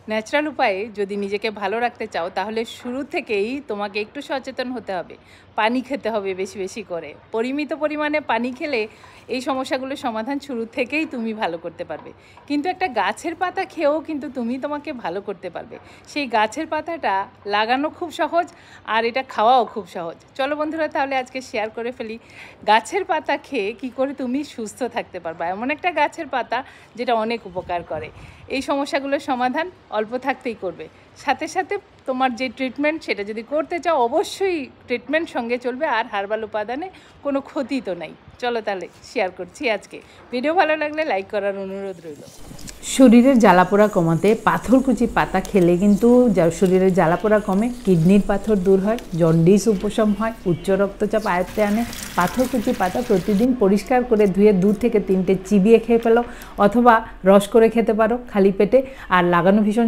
Natural উপায়ে যদি নিজেকে ভালো রাখতে চাও তাহলে শুরু থেকেই তোমাকে একটু সচেতন হতে হবে। পানি খেতে হবে বেশি বেশি করে। পরিমিত পরিমাণে পানি খেলে এই সমস্যাগুলোর সমাধান শুরু থেকেই তুমি ভালো করতে পারবে। কিন্তু একটা গাছের পাতা খেয়েও কিন্তু তুমি তোমাকে ভালো করতে পারবে। সেই গাছের পাতাটা লাগানো খুব সহজ আর এটা খাওয়াও খুব সহজ। চলো বন্ধুরা, তাহলে আজকে শেয়ার করে ফেলি গাছের পাতা খেয়ে কি করে তুমি সুস্থ থাকতে পারবা। এমন একটা গাছের পাতা যেটা অনেক উপকার করে। এই সমস্যাগুলোর সমাধান অল্প থাকতেই করবে। সাথে সাথে তোমার যে ট্রিটমেন্ট সেটা যদি করতে চাও অবশ্যই ট্রিটমেন্ট সঙ্গে চলবে, আর হার্বাল উপাদানে কোনো ক্ষতি তো নাই। চলো তাহলে শেয়ার করছি আজকে। ভিডিও ভালো লাগলে লাইক করার অনুরোধ রইল। শরীরের জ্বালাপোড়া কমাতে পাথরকুচি পাতা খেলে কিন্তু শরীরের জ্বালাপোড়া কমে, কিডনির পাথর দূর হয়, জন্ডিস উপশম হয়, উচ্চ রক্তচাপ আয়ত্তে আনে। পাথরকুচি পাতা প্রতিদিন পরিষ্কার করে ধুয়ে 2 থেকে 3টে চিবিয়ে খেয়ে ফেলো, অথবা রস করে খেতে পারো খালি পেটে। আর লাগানো ভীষণ